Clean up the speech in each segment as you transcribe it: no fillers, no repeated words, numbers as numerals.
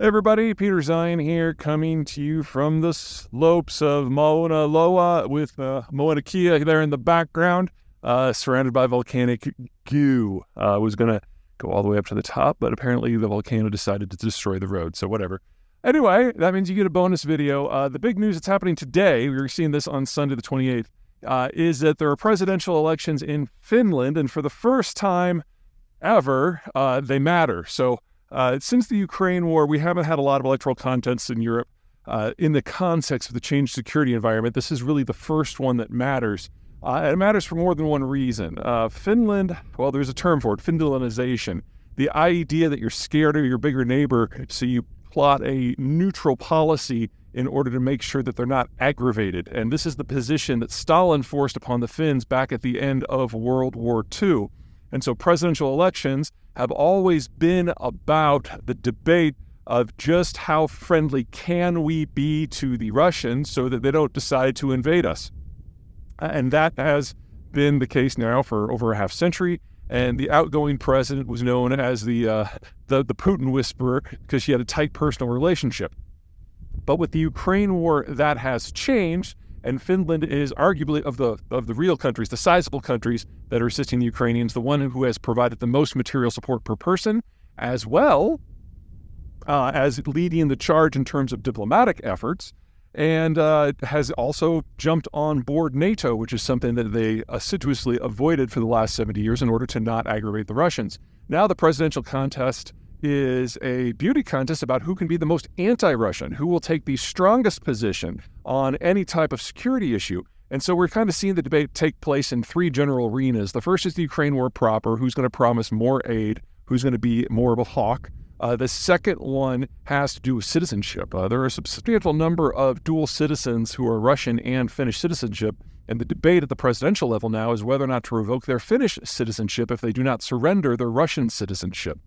Everybody, Peter Zeihan here, coming to you from the slopes of Mauna Loa with Mauna Kea there in the background, surrounded by volcanic goo. I was going to go all the way up to the top, but apparently the volcano decided to destroy the road, so whatever. Anyway, that means you get a bonus video. The big news that's happening today, we were seeing this on Sunday the 28th, is that there are presidential elections in Finland, and for the first time ever, they matter. So since the Ukraine war, we haven't had a lot of electoral contests in Europe in the context of the changed security environment. This is really the first one that matters. And it matters for more than one reason. Finland, well, there's a term for it, Finlandization. The idea that you're scared of your bigger neighbor, so you plot a neutral policy in order to make sure that they're not aggravated. And this is the position that Stalin forced upon the Finns back at the end of World War II. And so presidential elections have always been about the debate of just how friendly can we be to the Russians so that they don't decide to invade us. And that has been the case now for over a half century. And the outgoing president was known as the Putin whisperer because she had a tight personal relationship. But with the Ukraine war, that has changed. And Finland is arguably of the real countries, the sizable countries that are assisting the Ukrainians, the one who has provided the most material support per person, as well as leading the charge in terms of diplomatic efforts, and has also jumped on board NATO, which is something that they assiduously avoided for the last 70 years in order to not aggravate the Russians. Now the presidential contest is a beauty contest about who can be the most anti-Russian, who will take the strongest position on any type of security issue. And so we're kind of seeing the debate take place in three general arenas. The first is the Ukraine war proper, who's going to promise more aid, who's going to be more of a hawk. The second one has to do with citizenship. There are a substantial number of dual citizens who are Russian and Finnish citizenship, and the debate at the presidential level now is whether or not to revoke their Finnish citizenship if they do not surrender their Russian citizenship.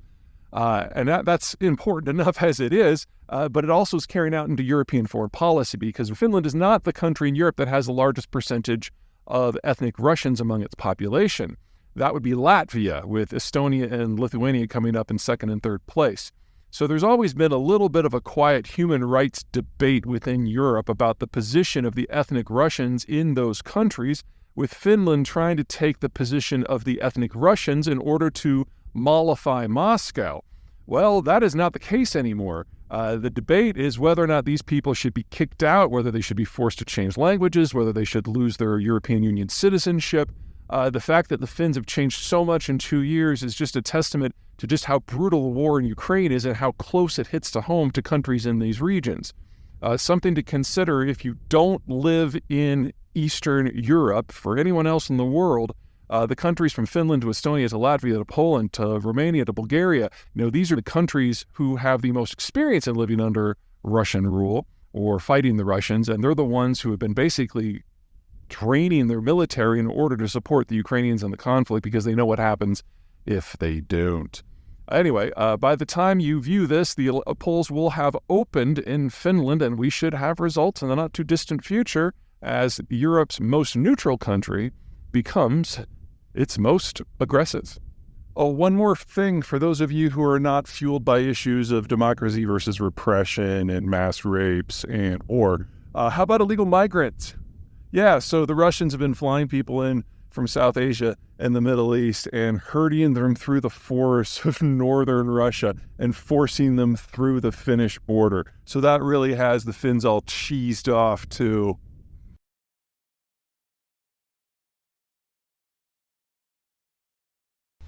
And that's important enough as it is, but it also is carrying out into European foreign policy because Finland is not the country in Europe that has the largest percentage of ethnic Russians among its population. That would be Latvia, with Estonia and Lithuania coming up in second and third place. So there's always been a little bit of a quiet human rights debate within Europe about the position of the ethnic Russians in those countries, with Finland trying to take the position of the ethnic Russians in order to mollify Moscow. Well, that is not the case anymore. The debate is whether or not these people should be kicked out, whether they should be forced to change languages, whether they should lose their European Union citizenship. The fact that the Finns have changed so much in 2 years is just a testament to just how brutal the war in Ukraine is and how close it hits to home to countries in these regions. Something to consider if you don't live in Eastern Europe. For anyone else in the world, the countries from Finland to Estonia to Latvia to Poland to Romania to Bulgaria, these are the countries who have the most experience in living under Russian rule or fighting the Russians, and they're the ones who have been basically training their military in order to support the Ukrainians in the conflict because they know what happens if they don't. Anyway, by the time you view this, the polls will have opened in Finland, and we should have results in the not-too-distant future as Europe's most neutral country becomes its most aggressive. Oh, one more thing for those of you who are not fueled by issues of democracy versus repression and mass rapes and war. How about illegal migrants? Yeah, so the Russians have been flying people in from South Asia and the Middle East and herding them through the forests of northern Russia and forcing them through the Finnish border. So that really has the Finns all cheesed off too.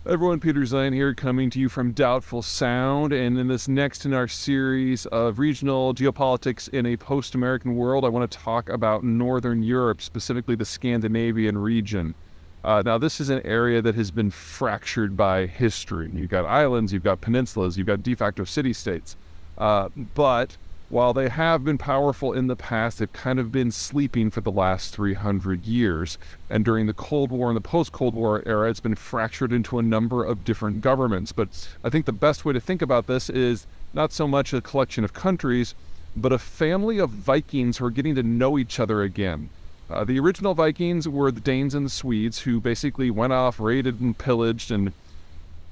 Everyone, Peter Zeihan here, coming to you from Doubtful Sound, and in this next in our series of regional geopolitics in a post-American world, I want to talk about Northern Europe, specifically the Scandinavian region. Now, this is an area that has been fractured by history. You've got islands, you've got peninsulas, you've got de facto city-states, but while they have been powerful in the past, they've kind of been sleeping for the last 300 years. And during the Cold War and the post-Cold War era, it's been fractured into a number of different governments. But I think the best way to think about this is not so much a collection of countries, but a family of Vikings who are getting to know each other again. The original Vikings were the Danes and the Swedes, who basically went off, raided and pillaged and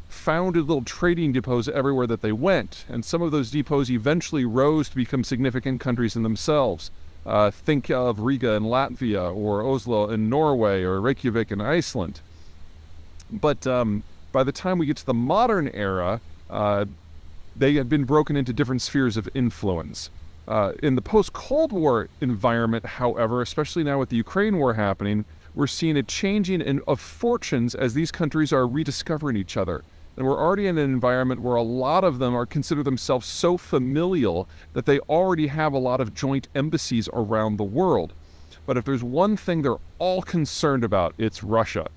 founded little trading depots everywhere that they went. And some of those depots eventually rose to become significant countries in themselves. Think of Riga in Latvia, or Oslo in Norway, or Reykjavik in Iceland. But by the time we get to the modern era, they have been broken into different spheres of influence. In the post-Cold War environment, however, especially now with the Ukraine war happening, we're seeing a changing of fortunes as these countries are rediscovering each other. And we're already in an environment where a lot of them are consider themselves so familial that they already have a lot of joint embassies around the world. But if there's one thing they're all concerned about, it's Russia.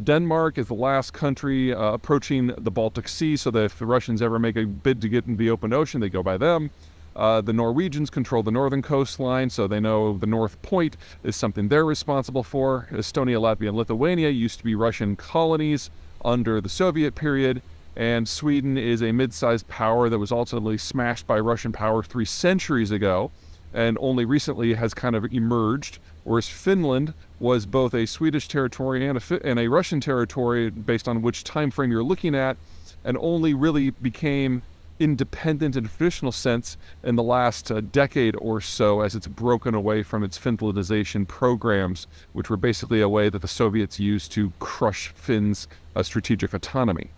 Denmark is the last country approaching the Baltic Sea, so that if the Russians ever make a bid to get into the open ocean, they go by them. The Norwegians control the northern coastline, so they know the North Point is something they're responsible for. Estonia, Latvia, and Lithuania used to be Russian colonies under the Soviet period, and Sweden is a mid-sized power that was ultimately smashed by Russian power 3 centuries ago, and only recently has kind of emerged, whereas Finland was both a Swedish territory and a Russian territory based on which time frame you're looking at, and only really became independent in a traditional sense in the last decade or so as it's broken away from its Finlandization programs, which were basically a way that the Soviets used to crush Finns' strategic autonomy.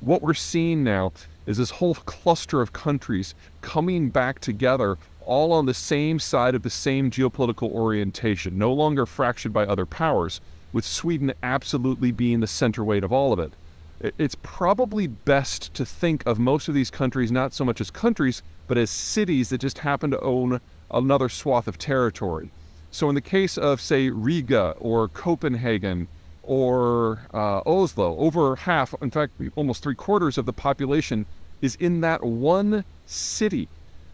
What we're seeing now is this whole cluster of countries coming back together all on the same side of the same geopolitical orientation, no longer fractured by other powers, with Sweden absolutely being the center weight of all of it. It's probably best to think of most of these countries not so much as countries, but as cities that just happen to own another swath of territory. So in the case of, say, Riga or Copenhagen or Oslo, over half, in fact, almost 3/4 of the population is in that one city,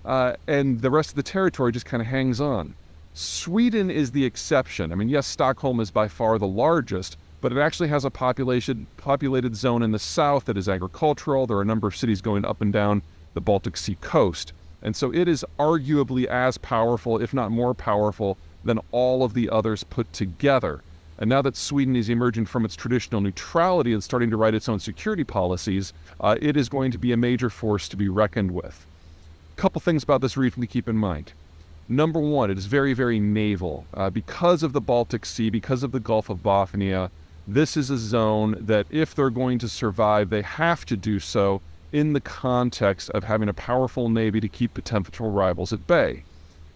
and the rest of the territory just kind of hangs on. Sweden is the exception. I mean, yes, Stockholm is by far the largest, but it actually has a populated zone in the south that is agricultural. There are a number of cities going up and down the Baltic Sea coast. And so it is arguably as powerful, if not more powerful, than all of the others put together. And now that Sweden is emerging from its traditional neutrality and starting to write its own security policies, it is going to be a major force to be reckoned with. A couple things about this region to keep in mind. Number one, it is very, very naval. Because of the Baltic Sea, because of the Gulf of Bothnia, this is a zone that if they're going to survive, they have to do so in the context of having a powerful navy to keep potential rivals at bay.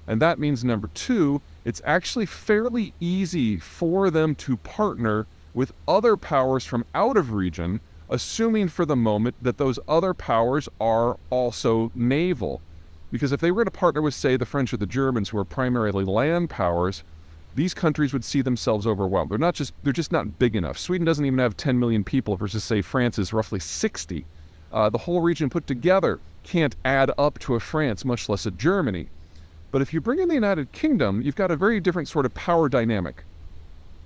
And that means, number two, it's actually fairly easy for them to partner with other powers from out of region, assuming for the moment that those other powers are also naval. Because if they were to partner with, say, the French or the Germans, who are primarily land powers, these countries would see themselves overwhelmed. They're just not big enough. Sweden doesn't even have 10 million people versus, say, France is roughly 60. The whole region put together can't add up to a France, much less a Germany. But if you bring in the United Kingdom, you've got a very different sort of power dynamic.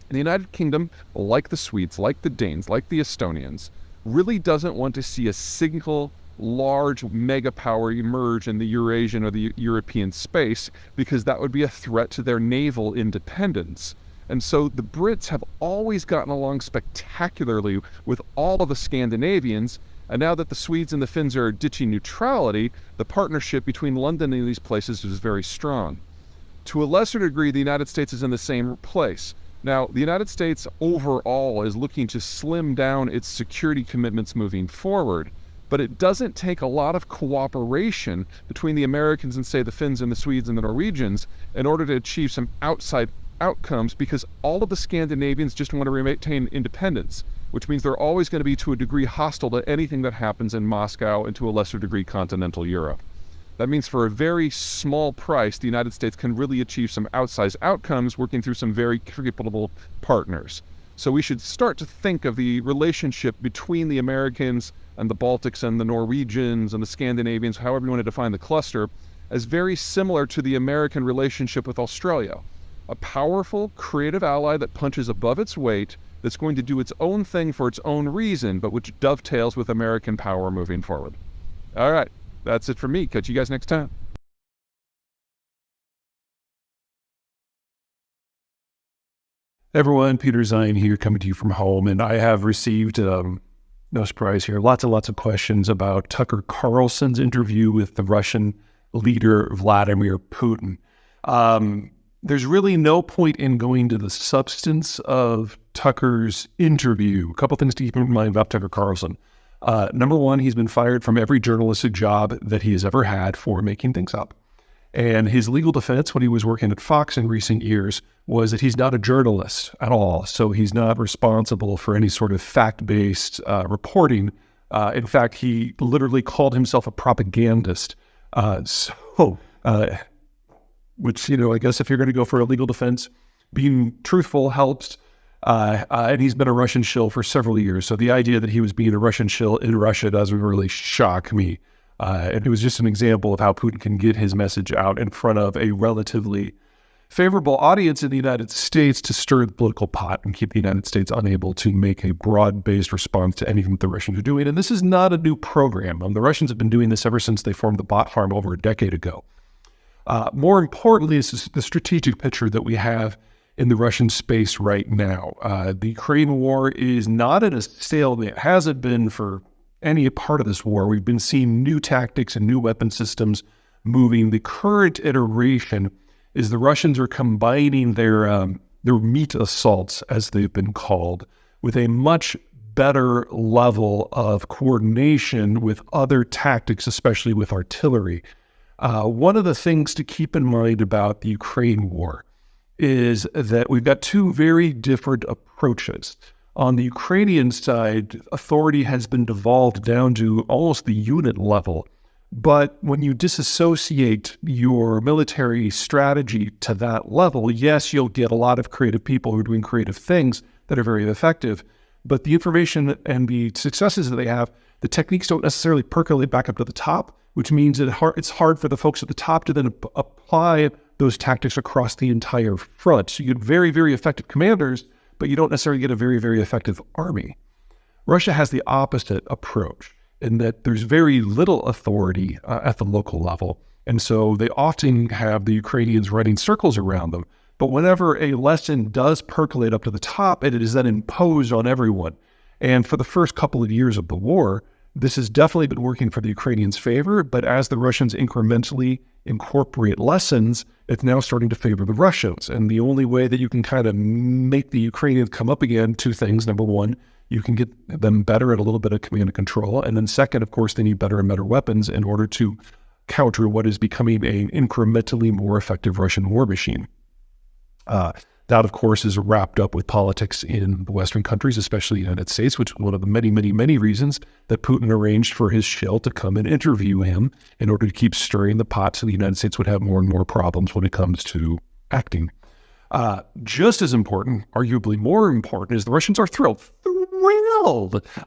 The United Kingdom, like the Swedes, like the Danes, like the Estonians, really doesn't want to see a single large mega power emerge in the Eurasian or the European space, because that would be a threat to their naval independence. And so the Brits have always gotten along spectacularly with all of the Scandinavians, and now that the Swedes and the Finns are ditching neutrality, the partnership between London and these places is very strong. To a lesser degree, the United States is in the same place. Now, the United States overall is looking to slim down its security commitments moving forward, but it doesn't take a lot of cooperation between the Americans and, say, the Finns and the Swedes and the Norwegians in order to achieve some outside outcomes, because all of the Scandinavians just want to maintain independence, which means they're always going to be to a degree hostile to anything that happens in Moscow and to a lesser degree continental Europe. That means for a very small price, the United States can really achieve some outsized outcomes working through some very capable partners. So we should start to think of the relationship between the Americans and the Baltics and the Norwegians and the Scandinavians, however you want to define the cluster, as very similar to the American relationship with Australia. A powerful, creative ally that punches above its weight, that's going to do its own thing for its own reason, but which dovetails with American power moving forward. All right, that's it for me. Catch you guys next time. Everyone, Peter Zeihan here, coming to you from home, and I have received no surprise here. Lots and lots of questions about Tucker Carlson's interview with the Russian leader, Vladimir Putin. There's really no point in going to the substance of Tucker's interview. A couple things to keep in mind about Tucker Carlson. Number one, he's been fired from every journalistic job that he has ever had for making things up. And his legal defense when he was working at Fox in recent years was that he's not a journalist at all. So he's not responsible for any sort of fact-based reporting. In fact, he literally called himself a propagandist. Which, I guess if you're going to go for a legal defense, being truthful helps. And he's been a Russian shill for several years. So the idea that he was being a Russian shill in Russia doesn't really shock me. And it was just an example of how Putin can get his message out in front of a relatively favorable audience in the United States to stir the political pot and keep the United States unable to make a broad-based response to anything that the Russians are doing. And this is not a new program. The Russians have been doing this ever since they formed the bot farm over a decade ago. More importantly, is the strategic picture that we have in the Russian space right now. The Ukraine war is not at a stalemate. It hasn't been for any part of this war. We've been seeing new tactics and new weapon systems moving. The current iteration is the Russians are combining their meat assaults, as they've been called, with a much better level of coordination with other tactics, especially with artillery. One of the things to keep in mind about the Ukraine war is that we've got two very different approaches. On the Ukrainian side, authority has been devolved down to almost the unit level. But when you disassociate your military strategy to that level, yes, you'll get a lot of creative people who are doing creative things that are very effective. But the information and the successes that they have, the techniques don't necessarily percolate back up to the top, which means that it's hard for the folks at the top to then apply those tactics across the entire front. So you get very, very effective commanders, but you don't necessarily get a very, very effective army. Russia has the opposite approach in that there's very little authority at the local level. And so they often have the Ukrainians running circles around them. But whenever a lesson does percolate up to the top, it is then imposed on everyone. And for the first couple of years of the war, this has definitely been working for the Ukrainians' favor. But as the Russians incrementally incorporate lessons, it's now starting to favor the Russians. And the only way that you can kind of make the Ukrainians come up again, two things. Number one, you can get them better at a little bit of command and control. And then second, of course, they need better and better weapons in order to counter what is becoming an incrementally more effective Russian war machine. That, of course, is wrapped up with politics in the Western countries, especially the United States, which is one of the many, many, many reasons that Putin arranged for his shill to come and interview him in order to keep stirring the pot so the United States would have more and more problems when it comes to acting. Just as important, arguably more important, is the Russians are thrilled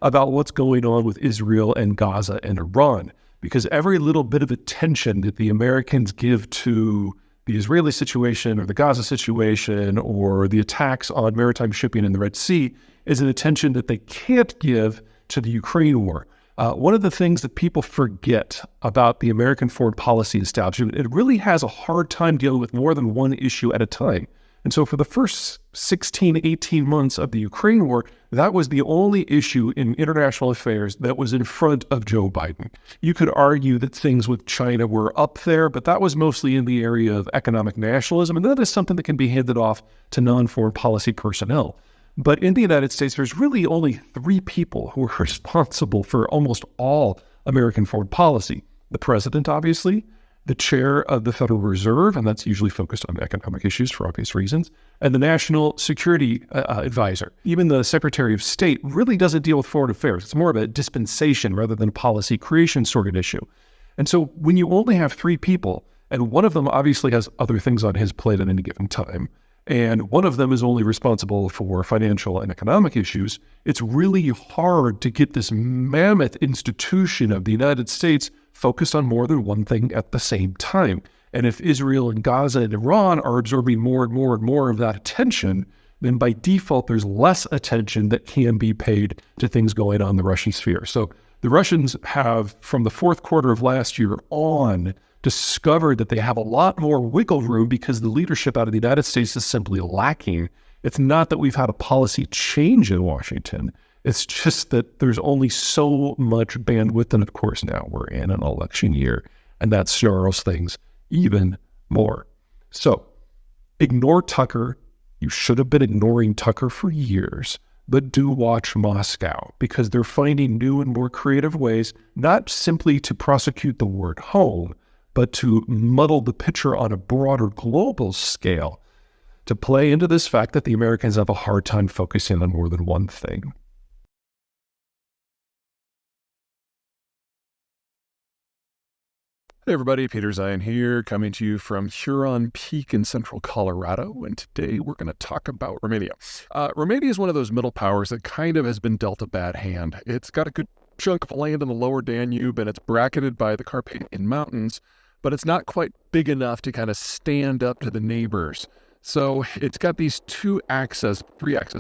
about what's going on with Israel and Gaza and Iran, because every little bit of attention that the Americans give to the Israeli situation or the Gaza situation or the attacks on maritime shipping in the Red Sea is an attention that they can't give to the Ukraine war. One of the things that people forget about the American foreign policy establishment, it really has a hard time dealing with more than one issue at a time. And so for the first 16, 18 months of the Ukraine war, that was the only issue in international affairs that was in front of Joe Biden. You could argue that things with China were up there, but that was mostly in the area of economic nationalism, and that is something that can be handed off to non-foreign policy personnel. But in the United States, there's really only three people who are responsible for almost all American foreign policy. The president, obviously, the chair of the Federal Reserve, and that's usually focused on economic issues for obvious reasons, and the national security advisor. Even the Secretary of State really doesn't deal with foreign affairs. It's more of a dispensation rather than a policy creation sort of issue. And so when you only have three people, and one of them obviously has other things on his plate at any given time, and one of them is only responsible for financial and economic issues, it's really hard to get this mammoth institution of the United States focused on more than one thing at the same time. And if Israel and Gaza and Iran are absorbing more and more and more of that attention, then by default, there's less attention that can be paid to things going on in the Russian sphere. So the Russians have, from the fourth quarter of last year on, discovered that they have a lot more wiggle room because the leadership out of the United States is simply lacking. It's not that we've had a policy change in Washington. It's just that there's only so much bandwidth, and of course now we're in an election year, and that snarls things even more. So ignore Tucker. You should have been ignoring Tucker for years, but do watch Moscow, because they're finding new and more creative ways, not simply to prosecute the war at home, but to muddle the picture on a broader global scale, to play into this fact that the Americans have a hard time focusing on more than one thing. Hey everybody, Peter Zeihan here, coming to you from Huron Peak in central Colorado, and today we're going to talk about Romania. Romania is one of those middle powers that kind of has been dealt a bad hand. It's got a good chunk of land in the lower Danube, and it's bracketed by the Carpathian Mountains, but it's not quite big enough to kind of stand up to the neighbors. So it's got these three access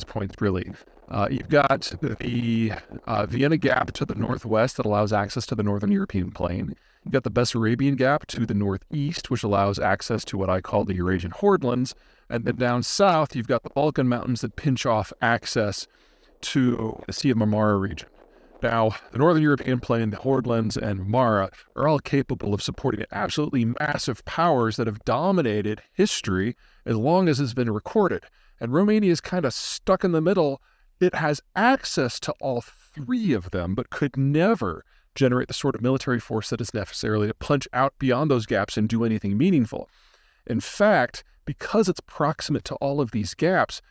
points, really. You've got the Vienna Gap to the northwest that allows access to the northern European plain. You've got the Bessarabian Gap to the northeast, which allows access to what I call the Eurasian Hordelands. And then down south, you've got the Balkan Mountains that pinch off access to the Sea of Marmara region. Now, the northern European plain, the Hordelands, and Marmara are all capable of supporting absolutely massive powers that have dominated history as long as it's been recorded. And Romania is kind of stuck in the middle. It has access to all three of them, but could never generate the sort of military force that is necessary to punch out beyond those gaps and do anything meaningful. In fact, because it's proximate to all of these gaps,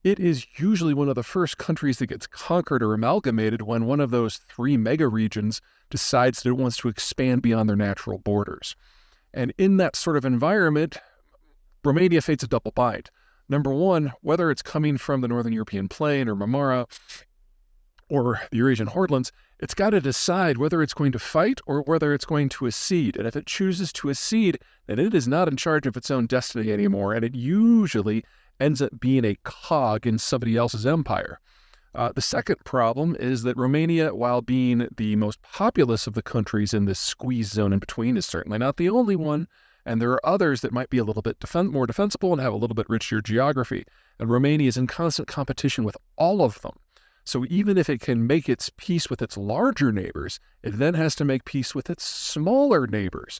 it is usually one of the first countries that gets conquered or amalgamated when one of those three mega regions decides that it wants to expand beyond their natural borders. And in that sort of environment, Romania faces a double bind. Number one, whether it's coming from the northern European plain or Marmara or the Eurasian Hordelands, it's got to decide whether it's going to fight or whether it's going to accede. And if it chooses to accede, then it is not in charge of its own destiny anymore, and it usually ends up being a cog in somebody else's empire. The second problem is that Romania, while being the most populous of the countries in this squeeze zone in between, is certainly not the only one, and there are others that might be a little bit more defensible and have a little bit richer geography. And Romania is in constant competition with all of them. So even if it can make its peace with its larger neighbors, it then has to make peace with its smaller neighbors.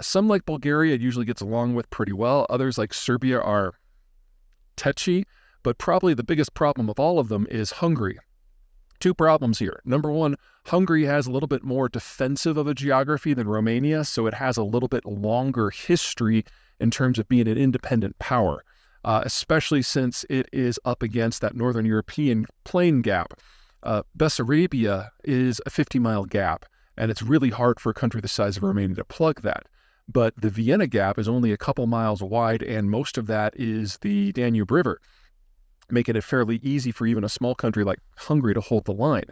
Some, like Bulgaria, it usually gets along with pretty well. Others, like Serbia, are touchy, but probably the biggest problem of all of them is Hungary. Two problems here. Number one, Hungary has a little bit more defensive of a geography than Romania, so it has a little bit longer history in terms of being an independent power. Especially since it is up against that northern European plain gap. Bessarabia is a 50-mile gap, and it's really hard for a country the size of Romania to plug that. But the Vienna Gap is only a couple miles wide, and most of that is the Danube River, making it fairly easy for even a small country like Hungary to hold the line.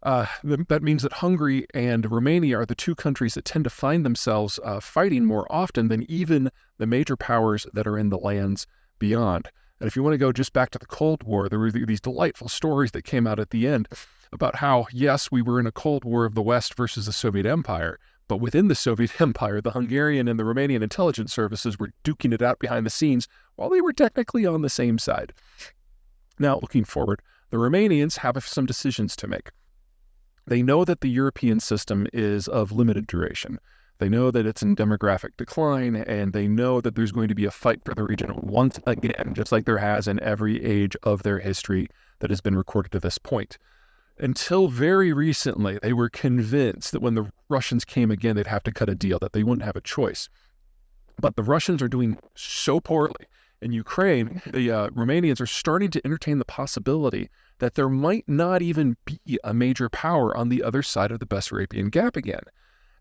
That means that Hungary and Romania are the two countries that tend to find themselves fighting more often than even the major powers that are in the lands beyond. And if you want to go just back to the Cold War, there were these delightful stories that came out at the end about how, yes, we were in a Cold War of the West versus the Soviet Empire, but within the Soviet Empire, the Hungarian and the Romanian intelligence services were duking it out behind the scenes while they were technically on the same side. Now, looking forward, the Romanians have some decisions to make. They know that the European system is of limited duration. They know that it's in demographic decline, and they know that there's going to be a fight for the region once again, just like there has in every age of their history that has been recorded to this point. Until very recently, they were convinced that when the Russians came again, they'd have to cut a deal, that they wouldn't have a choice. But the Russians are doing so poorly. In Ukraine, the Romanians are starting to entertain the possibility that there might not even be a major power on the other side of the Bessarabian Gap again.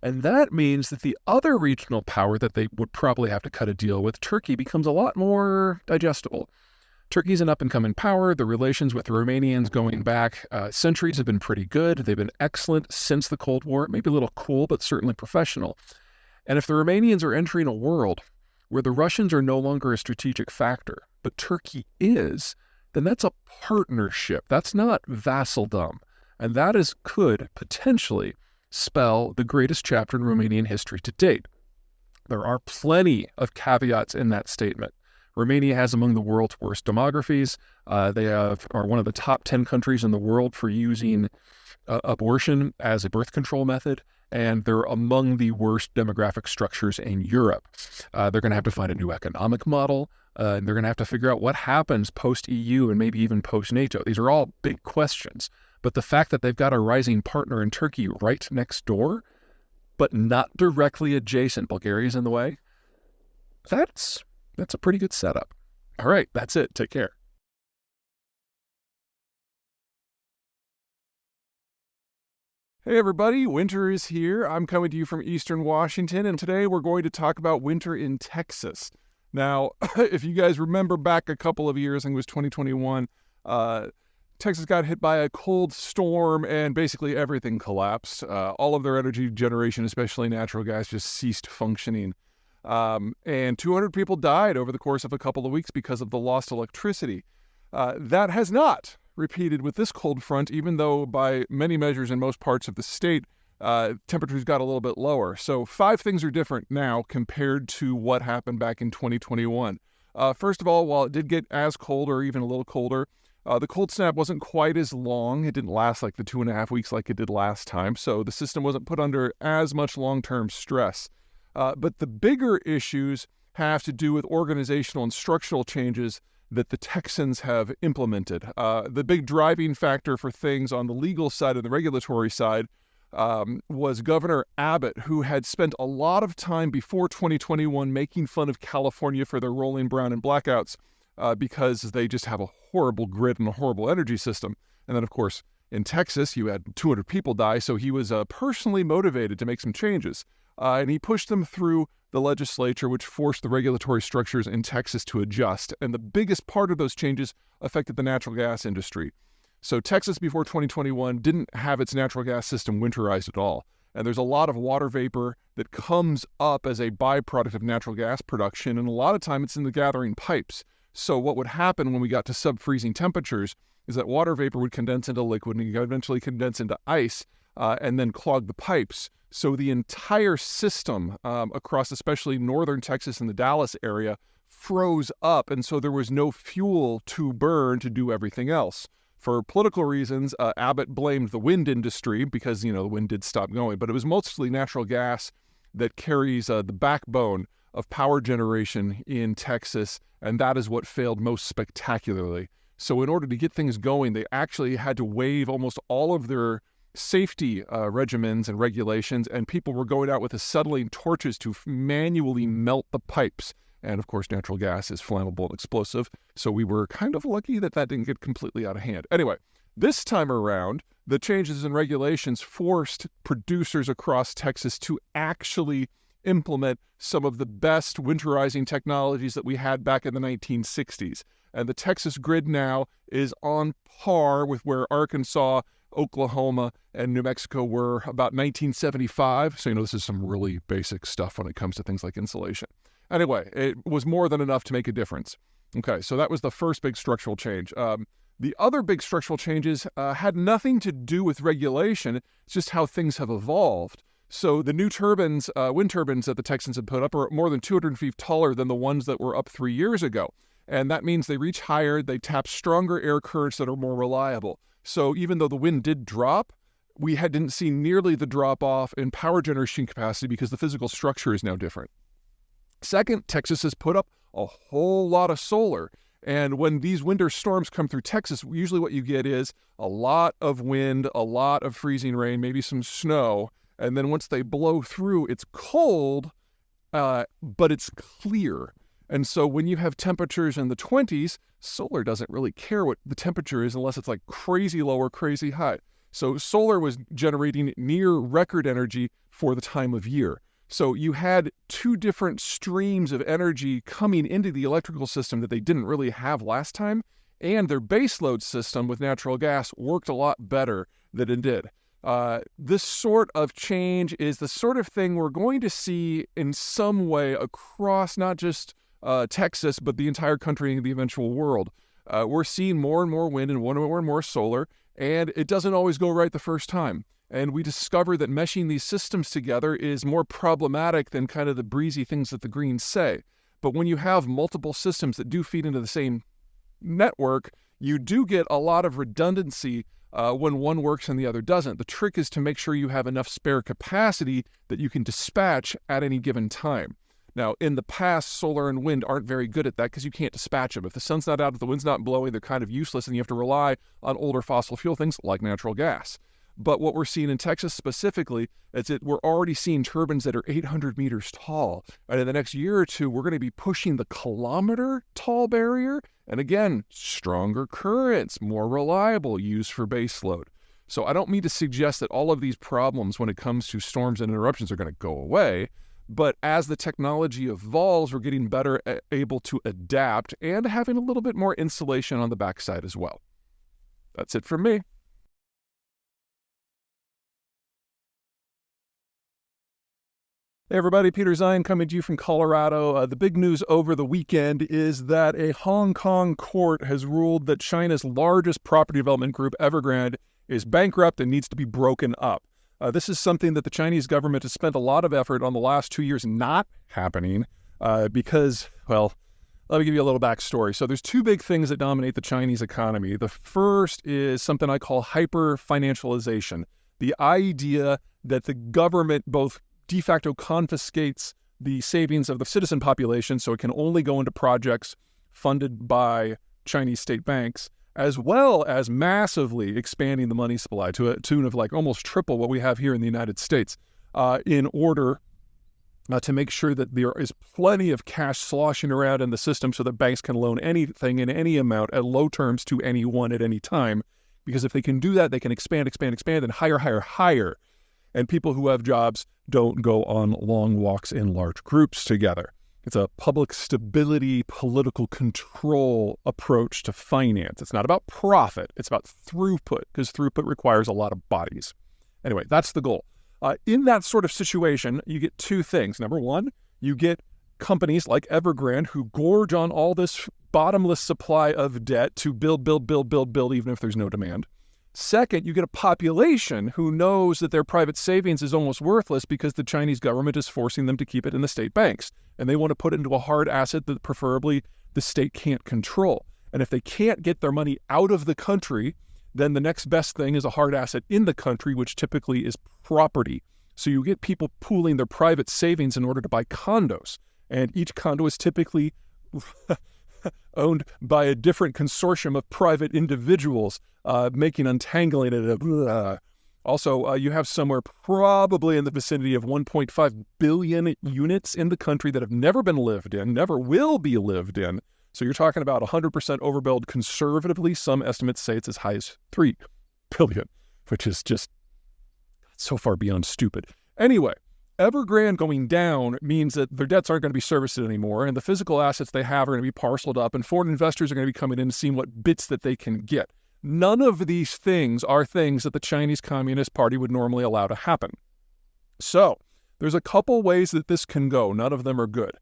And that means that the other regional power that they would probably have to cut a deal with, Turkey, becomes a lot more digestible. Turkey's an up-and-coming power. The relations with the Romanians going back centuries have been pretty good. They've been excellent since the Cold War. Maybe a little cool, but certainly professional. And if the Romanians are entering a world where the Russians are no longer a strategic factor, but Turkey is, then that's a partnership. That's not vassaldom. And that could potentially spell the greatest chapter in Romanian history to date. There are plenty of caveats in that statement. Romania has among the world's worst demographies. They are one of the top 10 countries in the world for using abortion as a birth control method, and they're among the worst demographic structures in Europe. They're going to have to find a new economic model, and they're going to have to figure out what happens post-EU and maybe even post-NATO. These are all big questions, but the fact that they've got a rising partner in Turkey right next door, but not directly adjacent, Bulgaria's in the way, that's a pretty good setup. All right, that's it. Take care. Hey everybody, winter is here. I'm coming to you from Eastern Washington, and today we're going to talk about winter in Texas. Now, if you guys remember back a couple of years, I think it was 2021, Texas got hit by a cold storm and basically everything collapsed. All of their energy generation, especially natural gas, just ceased functioning. And 200 people died over the course of a couple of weeks because of the lost electricity. That has not repeated with this cold front, even though by many measures in most parts of the state, temperatures got a little bit lower. So 5 things are different now compared to what happened back in 2021. First of all, while it did get as cold or even a little colder, the cold snap wasn't quite as long. It didn't last like the 2.5 weeks like it did last time. So the system wasn't put under as much long-term stress. But the bigger issues have to do with organizational and structural changes that the Texans have implemented. The big driving factor for things on the legal side and the regulatory side was Governor Abbott, who had spent a lot of time before 2021 making fun of California for their rolling brown and blackouts because they just have a horrible grid and a horrible energy system. And then, of course, in Texas, you had 200 people die, so he was personally motivated to make some changes. And he pushed them through the legislature, which forced the regulatory structures in Texas to adjust. And the biggest part of those changes affected the natural gas industry. So Texas before 2021 didn't have its natural gas system winterized at all. And there's a lot of water vapor that comes up as a byproduct of natural gas production. And a lot of time it's in the gathering pipes. So what would happen when we got to sub-freezing temperatures is that water vapor would condense into liquid and eventually condense into ice and then clog the pipes. So the entire system across especially northern Texas and the Dallas area froze up, and so there was no fuel to burn to do everything else. For political reasons, Abbott blamed the wind industry because, the wind did stop going, but it was mostly natural gas that carries the backbone of power generation in Texas, and that is what failed most spectacularly. So in order to get things going, they actually had to waive almost all of their safety regimens and regulations, and people were going out with acetylene torches to manually melt the pipes. And of course, natural gas is flammable and explosive, so we were kind of lucky that didn't get completely out of hand. Anyway, this time around, the changes in regulations forced producers across Texas to actually implement some of the best winterizing technologies that we had back in the 1960s. And the Texas grid now is on par with where Arkansas, Oklahoma, and New Mexico were about 1975. So, this is some really basic stuff when it comes to things like insulation. Anyway, it was more than enough to make a difference. Okay, so that was the first big structural change. The other big structural changes had nothing to do with regulation. It's just how things have evolved. So the new turbines, wind turbines that the Texans have put up are more than 200 feet taller than the ones that were up 3 years ago. And that means they reach higher, they tap stronger air currents that are more reliable. So even though the wind did drop, we didn't see nearly the drop off in power generation capacity because the physical structure is now different. Second, Texas has put up a whole lot of solar. And when these winter storms come through Texas, usually what you get is a lot of wind, a lot of freezing rain, maybe some snow. And then once they blow through, it's cold, but it's clear. And so when you have temperatures in the 20s, solar doesn't really care what the temperature is unless it's like crazy low or crazy high. So solar was generating near record energy for the time of year. So you had 2 different streams of energy coming into the electrical system that they didn't really have last time, and their baseload system with natural gas worked a lot better than it did. This sort of change is the sort of thing we're going to see in some way across not just Texas, but the entire country and the eventual world. We're seeing more and more wind and more and more solar, and it doesn't always go right the first time. And we discover that meshing these systems together is more problematic than kind of the breezy things that the Greens say. But when you have multiple systems that do feed into the same network, you do get a lot of redundancy when one works and the other doesn't. The trick is to make sure you have enough spare capacity that you can dispatch at any given time. Now, in the past, solar and wind aren't very good at that because you can't dispatch them. If the sun's not out, if the wind's not blowing, they're kind of useless, and you have to rely on older fossil fuel things like natural gas. But what we're seeing in Texas specifically is that we're already seeing turbines that are 800 meters tall. And in the next year or two, we're going to be pushing the kilometer tall barrier. And again, stronger currents, more reliable, used for baseload. So I don't mean to suggest that all of these problems when it comes to storms and interruptions are going to go away. But as the technology evolves, we're getting better able to adapt and having a little bit more insulation on the backside as well. That's it from me. Hey everybody, Peter Zeihan coming to you from Colorado. The big news over the weekend is that a Hong Kong court has ruled that China's largest property development group, Evergrande, is bankrupt and needs to be broken up. This is something that the Chinese government has spent a lot of effort on the last 2 years not happening because, well, let me give you a little backstory. So there's two big things that dominate the Chinese economy. The first is something I call hyper-financialization, the idea that the government both de facto confiscates the savings of the citizen population so it can only go into projects funded by Chinese state banks, as well as massively expanding the money supply to a tune of like almost triple what we have here in the United States in order to make sure that there is plenty of cash sloshing around in the system so that banks can loan anything in any amount at low terms to anyone at any time. Because if they can do that, they can expand, and hire. And people who have jobs don't go on long walks in large groups together. It's a public stability, political control approach to finance. It's not about profit. It's about throughput, because throughput requires a lot of bodies. Anyway, that's the goal. In that sort of situation, you get two things. Number one, you get companies like Evergrande who gorge on all this bottomless supply of debt to build, even if there's no demand. Second, you get a population who knows that their private savings is almost worthless because the Chinese government is forcing them to keep it in the state banks. And they want to put it into a hard asset that preferably the state can't control. And if they can't get their money out of the country, then the next best thing is a hard asset in the country, which typically is property. So you get people pooling their private savings in order to buy condos. And each condo is typically owned by a different consortium of private individuals, making untangling it. Also, you have somewhere probably in the vicinity of 1.5 billion units in the country that have never been lived in, never will be lived in. So you're talking about 100% overbuild conservatively. Some estimates say it's as high as 3 billion, which is just so far beyond stupid. Anyway, Evergrande going down means that their debts aren't going to be serviced anymore, and the physical assets they have are going to be parceled up, and foreign investors are going to be coming in and seeing what bits that they can get. None of these things are things that the Chinese Communist Party would normally allow to happen. So there's a couple ways that this can go. None of them are good.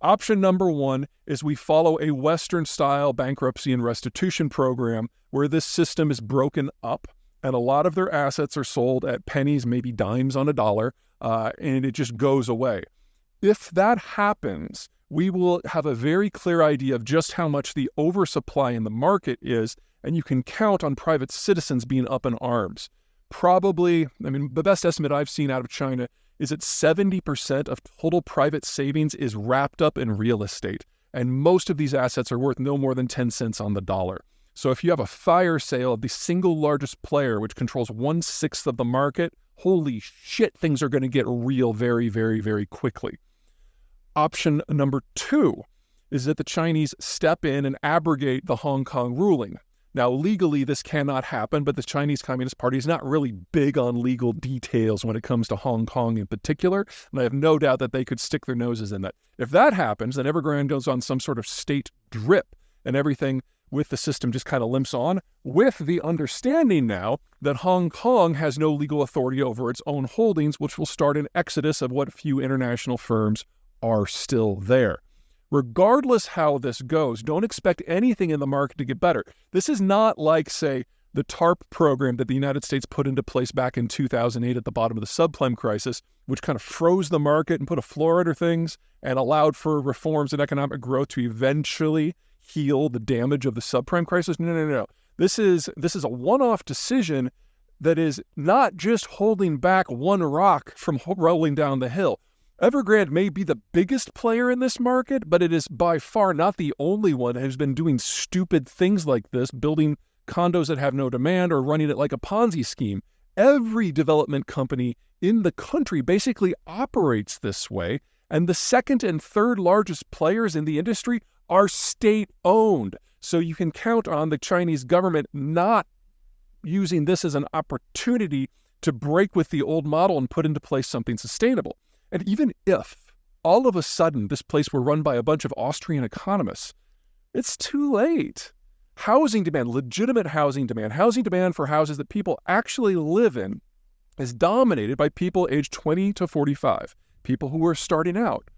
Option number one is we follow a Western-style bankruptcy and restitution program where this system is broken up and a lot of their assets are sold at pennies, maybe dimes on a dollar, and it just goes away. If that happens, we will have a very clear idea of just how much the oversupply in the market is, and you can count on private citizens being up in arms. Probably, the best estimate I've seen out of China is that 70% of total private savings is wrapped up in real estate, and most of these assets are worth no more than 10 cents on the dollar. So if you have a fire sale of the single largest player, which controls 1/6 of the market, holy shit, things are going to get real very, very, very quickly. Option number two is that the Chinese step in and abrogate the Hong Kong ruling. Now, legally, this cannot happen, but the Chinese Communist Party is not really big on legal details when it comes to Hong Kong in particular, and I have no doubt that they could stick their noses in that. If that happens, then Evergrande goes on some sort of state drip, and everything with the system just kind of limps on, with the understanding now that Hong Kong has no legal authority over its own holdings, which will start an exodus of what few international firms are still there. Regardless how this goes, don't expect anything in the market to get better. This is not like, say, the TARP program that the United States put into place back in 2008 at the bottom of the subprime crisis, which kind of froze the market and put a floor under things and allowed for reforms in economic growth to eventually heal the damage of the subprime crisis. No. This is a one-off decision that is not just holding back one rock from rolling down the hill. Evergrande may be the biggest player in this market, but it is by far not the only one that has been doing stupid things like this, building condos that have no demand or running it like a Ponzi scheme. Every development company in the country basically operates this way, and the second and third largest players in the industry are state-owned. So you can count on the Chinese government not using this as an opportunity to break with the old model and put into place something sustainable. And even if all of a sudden this place were run by a bunch of Austrian economists, it's too late. Housing demand, legitimate housing demand for houses that people actually live in, is dominated by people aged 20 to 45, people who are starting out.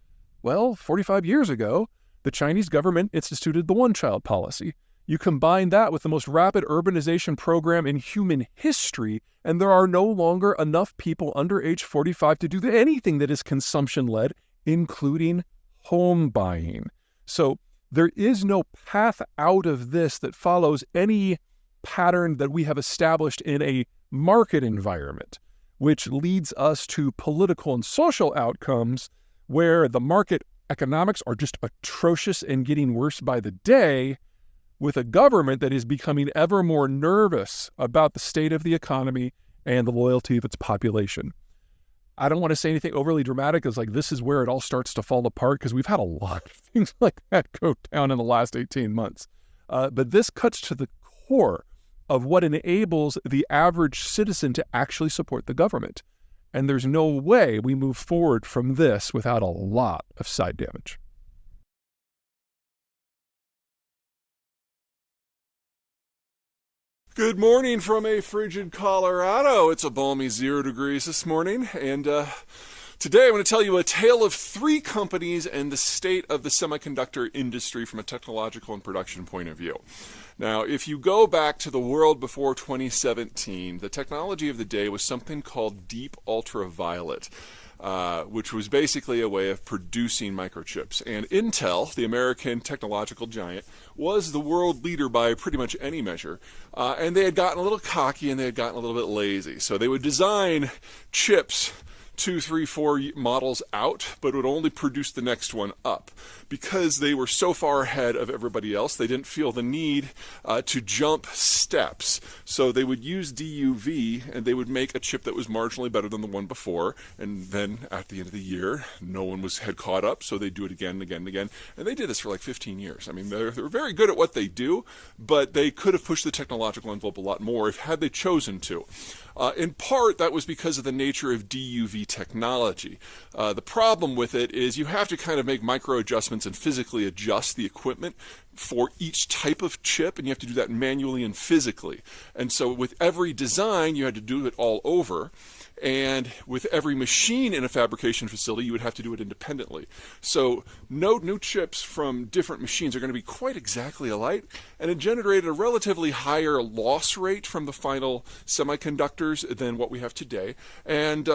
Well, 45 years ago, the Chinese government instituted the one-child policy. You combine that with the most rapid urbanization program in human history, and there are no longer enough people under age 45 to do anything that is consumption-led, including home buying. So there is no path out of this that follows any pattern that we have established in a market environment, which leads us to political and social outcomes where the market economics are just atrocious and getting worse by the day, with a government that is becoming ever more nervous about the state of the economy and the loyalty of its population. I don't want to say anything overly dramatic, as like this is where it all starts to fall apart, because we've had a lot of things like that go down in the last 18 months. But this cuts to the core of what enables the average citizen to actually support the government. And there's no way we move forward from this without a lot of side damage. Good morning from a frigid Colorado. It's a balmy 0 degrees this morning, and today I want to tell you a tale of 3 companies and the state of the semiconductor industry from a technological and production point of view. Now, if you go back to the world before 2017, the technology of the day was something called deep ultraviolet. Which was basically a way of producing microchips. And Intel, the American technological giant, was the world leader by pretty much any measure. And they had gotten a little cocky and they had gotten a little bit lazy. So they would design chips 2, 3, 4 models out, but would only produce the next one up. Because they were so far ahead of everybody else, they didn't feel the need to jump steps. So they would use DUV, and they would make a chip that was marginally better than the one before. And then at the end of the year, no one had caught up, so they'd do it again and again and again. And they did this for like 15 years. I mean, they're very good at what they do, but they could have pushed the technological envelope a lot more had they chosen to. In part, that was because of the nature of DUV technology. The problem with it is you have to kind of make micro adjustments and physically adjust the equipment for each type of chip, and you have to do that manually and physically. And so with every design, you had to do it all over. And with every machine in a fabrication facility, you would have to do it independently. So no new chips from different machines are going to be quite exactly alike, and it generated a relatively higher loss rate from the final semiconductors than what we have today, and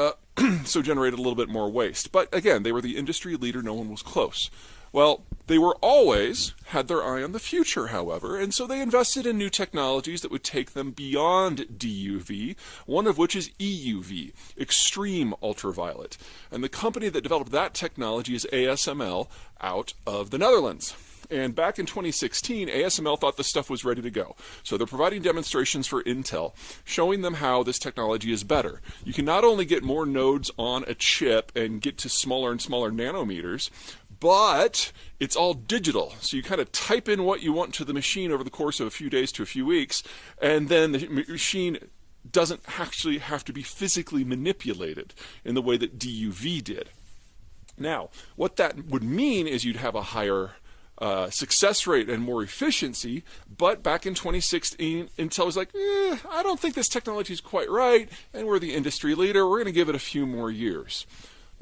so generated a little bit more waste. But again, they were the industry leader, no one was close. Well, they were always had their eye on the future, however, and so they invested in new technologies that would take them beyond DUV, one of which is EUV, extreme ultraviolet. And the company that developed that technology is ASML out of the Netherlands. And back in 2016, ASML thought this stuff was ready to go. So they're providing demonstrations for Intel, showing them how this technology is better. You can not only get more nodes on a chip and get to smaller and smaller nanometers, but it's all digital. So you kind of type in what you want to the machine over the course of a few days to a few weeks, and then the machine doesn't actually have to be physically manipulated in the way that DUV did. Now, what that would mean is you'd have a higher success rate and more efficiency, but back in 2016, Intel was like, I don't think this technology is quite right, and we're the industry leader, we're going to give it a few more years.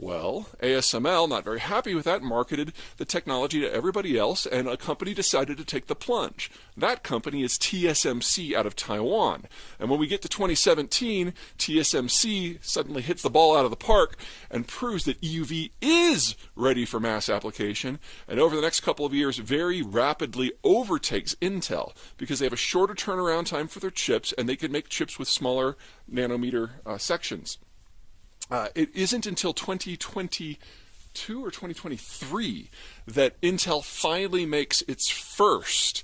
Well, ASML, not very happy with that, marketed the technology to everybody else, and a company decided to take the plunge. That company is TSMC out of Taiwan. And when we get to 2017, TSMC suddenly hits the ball out of the park and proves that EUV is ready for mass application, and over the next couple of years very rapidly overtakes Intel because they have a shorter turnaround time for their chips, and they can make chips with smaller nanometer sections. It isn't until 2022 or 2023 that Intel finally makes its first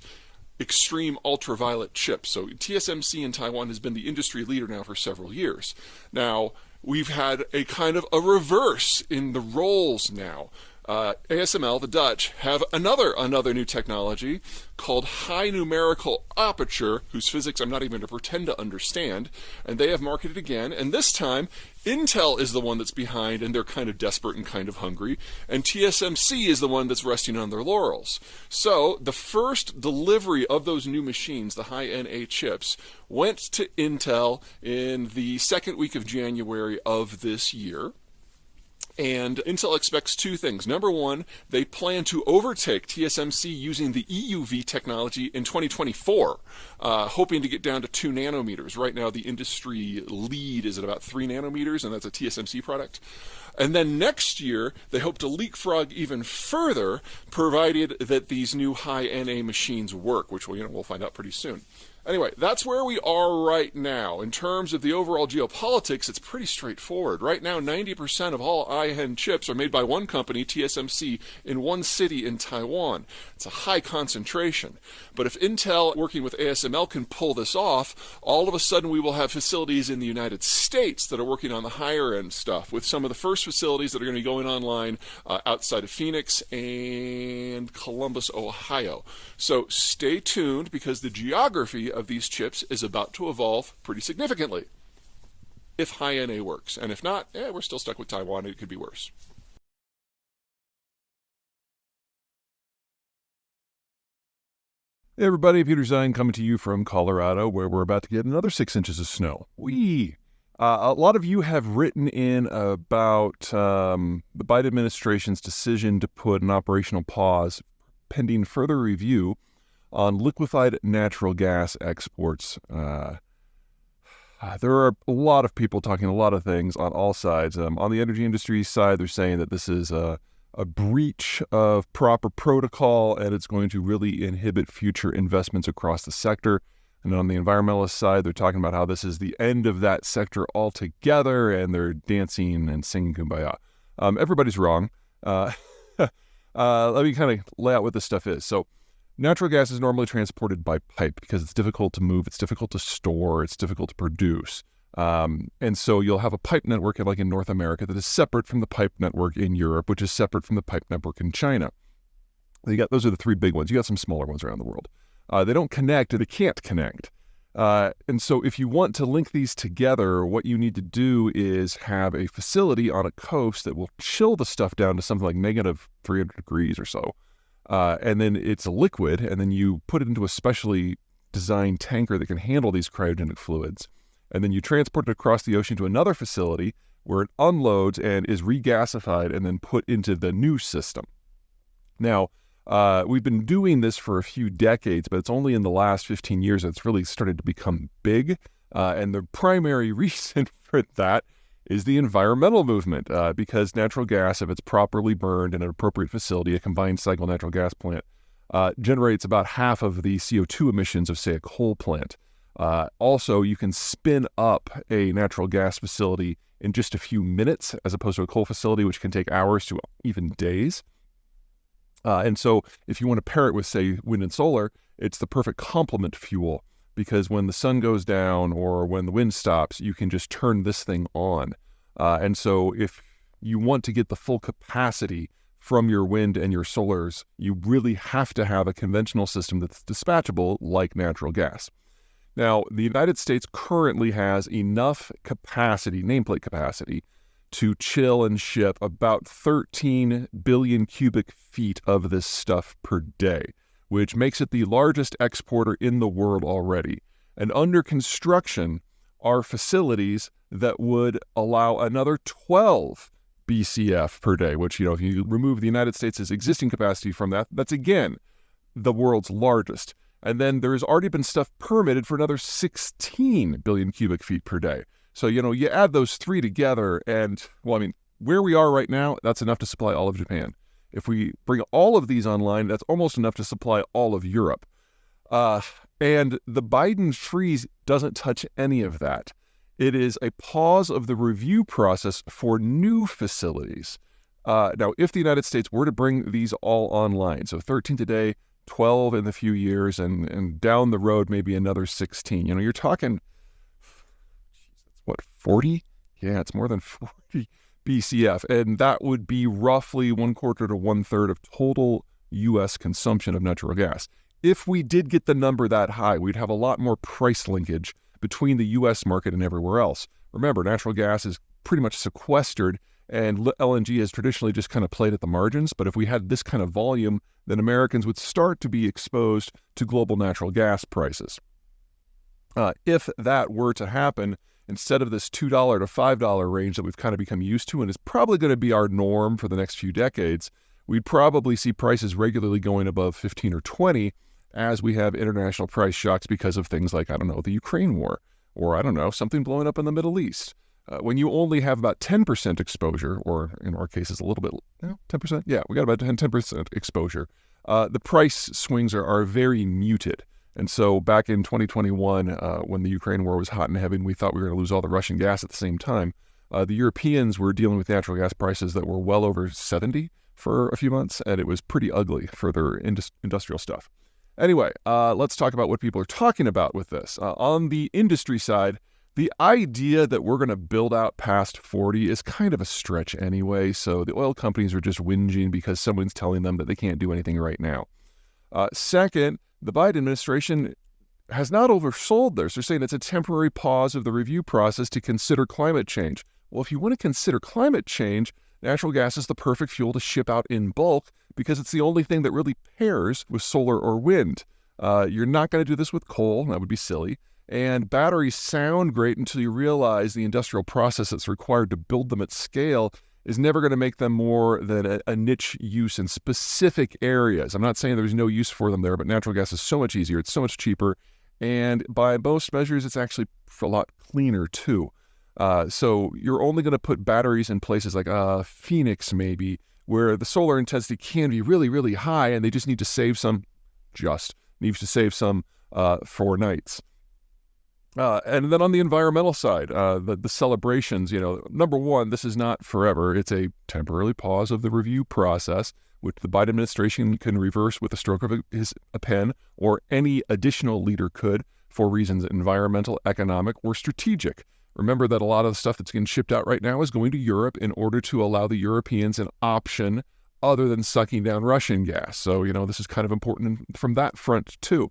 extreme ultraviolet chip. So TSMC in Taiwan has been the industry leader now for several years. Now, we've had a kind of a reverse in the roles now. ASML, the Dutch, have another new technology called high numerical aperture, whose physics I'm not even going to pretend to understand, and they have marketed again, and this time Intel is the one that's behind, and they're kind of desperate and kind of hungry, and TSMC is the one that's resting on their laurels. So the first delivery of those new machines, the high NA chips, went to Intel in the second week of January of this year. And Intel expects two things. Number one, they plan to overtake TSMC using the EUV technology in 2024, hoping to get down to 2 nanometers. Right now, the industry lead is at about 3 nanometers, and that's a TSMC product. And then next year, they hope to leapfrog even further, provided that these new high NA machines work, which we'll find out pretty soon. Anyway, that's where we are right now. In terms of the overall geopolitics, it's pretty straightforward. Right now, 90% of all IHN chips are made by one company, TSMC, in one city in Taiwan. It's a high concentration. But if Intel, working with ASML, can pull this off, all of a sudden we will have facilities in the United States that are working on the higher end stuff, with some of the first facilities that are going to be going online outside of Phoenix and Columbus, Ohio. So stay tuned, because the geography of these chips is about to evolve pretty significantly if high NA works. And if not, we're still stuck with Taiwan. It could be worse. Hey everybody, Peter Zeihan coming to you from Colorado, where we're about to get another 6 inches of snow. A lot of you have written in about the Biden administration's decision to put an operational pause pending further review on liquefied natural gas exports. There are a lot of people talking a lot of things on all sides. On the energy industry side, they're saying that this is a breach of proper protocol, and it's going to really inhibit future investments across the sector. And on the environmentalist side, they're talking about how this is the end of that sector altogether, and they're dancing and singing Kumbaya. Everybody's wrong. Let me kind of lay out what this stuff is. So, natural gas is normally transported by pipe because it's difficult to move, it's difficult to store, it's difficult to produce. And so you'll have a pipe network like in North America that is separate from the pipe network in Europe, which is separate from the pipe network in China. Those are the three big ones. You got some smaller ones around the world. They don't connect, or they can't connect. And so if you want to link these together, what you need to do is have a facility on a coast that will chill the stuff down to something like negative 300 degrees or so. And then it's a liquid, and then you put it into a specially designed tanker that can handle these cryogenic fluids. And then you transport it across the ocean to another facility where it unloads and is regasified and then put into the new system. Now, we've been doing this for a few decades, but it's only in the last 15 years that it's really started to become big. And the primary reason for that is the environmental movement, because natural gas, if it's properly burned in an appropriate facility, a combined cycle natural gas plant, generates about half of the CO2 emissions of, say, a coal plant. Also, you can spin up a natural gas facility in just a few minutes, as opposed to a coal facility, which can take hours to even days. And so if you want to pair it with, say, wind and solar, it's the perfect complement fuel, because when the sun goes down or when the wind stops, you can just turn this thing on. And so if you want to get the full capacity from your wind and your solars, you really have to have a conventional system that's dispatchable like natural gas. Now, the United States currently has enough capacity, nameplate capacity, to chill and ship about 13 billion cubic feet of this stuff per day, which makes it the largest exporter in the world already. And under construction are facilities that would allow another 12 BCF per day, which, if you remove the United States' existing capacity from that, that's again the world's largest. And then there's already been stuff permitted for another 16 billion cubic feet per day. So, you add those three together and, where we are right now, that's enough to supply all of Japan. If we bring all of these online, that's almost enough to supply all of Europe. And the Biden freeze doesn't touch any of that. It is a pause of the review process for new facilities. Now, if the United States were to bring these all online, so 13 today, 12 in the few years, and down the road, maybe another 16. You're talking, 40? Yeah, it's more than 40 BCF. And that would be roughly 1/4 to 1/3 of total U.S. consumption of natural gas. If we did get the number that high, we'd have a lot more price linkage between the U.S. market and everywhere else. Remember, natural gas is pretty much sequestered, and LNG has traditionally just kind of played at the margins. But if we had this kind of volume, then Americans would start to be exposed to global natural gas prices. If that were to happen, instead of this $2 to $5 range that we've kind of become used to and is probably going to be our norm for the next few decades, we'd probably see prices regularly going above 15 or 20 as we have international price shocks because of things like, the Ukraine war, or something blowing up in the Middle East. When you only have about 10% exposure, or in our cases a little bit, 10%? Yeah, we got about 10% exposure. The price swings are very muted. And so back in 2021, when the Ukraine war was hot and heavy and we thought we were going to lose all the Russian gas at the same time, the Europeans were dealing with natural gas prices that were well over 70 for a few months, and it was pretty ugly for their industrial stuff. Anyway, let's talk about what people are talking about with this. On the industry side, the idea that we're going to build out past 40 is kind of a stretch anyway, so the oil companies are just whinging because someone's telling them that they can't do anything right now. Second, the Biden administration has not oversold this. They're saying it's a temporary pause of the review process to consider climate change. Well, if you want to consider climate change, natural gas is the perfect fuel to ship out in bulk because it's the only thing that really pairs with solar or wind. You're not going to do this with coal. That would be silly. And batteries sound great until you realize the industrial process that's required to build them at scale is never going to make them more than a niche use in specific areas. I'm not saying there's no use for them there, but natural gas is so much easier. It's so much cheaper. And by most measures, it's actually a lot cleaner too. So you're only going to put batteries in places like Phoenix maybe, where the solar intensity can be really, really high, and they just need to save some, for nights. And then on the environmental side, the celebrations, number one, this is not forever. It's a temporary pause of the review process, which the Biden administration can reverse with a stroke of a pen, or any additional leader could for reasons environmental, economic, or strategic. Remember that a lot of the stuff that's getting shipped out right now is going to Europe in order to allow the Europeans an option other than sucking down Russian gas. So, this is kind of important from that front too.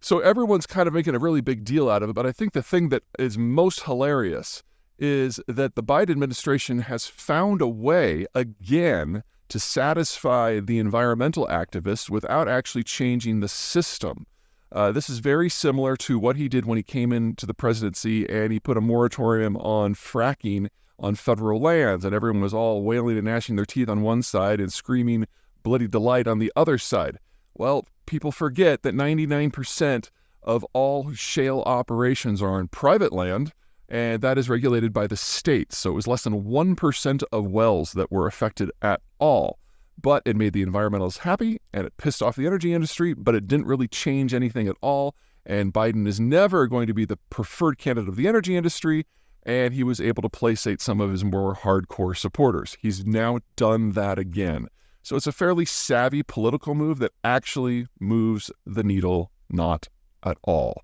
So everyone's kind of making a really big deal out of it, but I think the thing that is most hilarious is that the Biden administration has found a way, again, to satisfy the environmental activists without actually changing the system. This is very similar to what he did when he came into the presidency and he put a moratorium on fracking on federal lands, and everyone was all wailing and gnashing their teeth on one side and screaming bloody delight on the other side. Well, people forget that 99% of all shale operations are on private land, and that is regulated by the states. So it was less than 1% of wells that were affected at all. But it made the environmentalists happy, and it pissed off the energy industry, but it didn't really change anything at all. And Biden is never going to be the preferred candidate of the energy industry, and he was able to placate some of his more hardcore supporters. He's now done that again. So it's a fairly savvy political move that actually moves the needle not at all,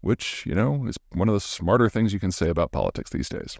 which, is one of the smarter things you can say about politics these days.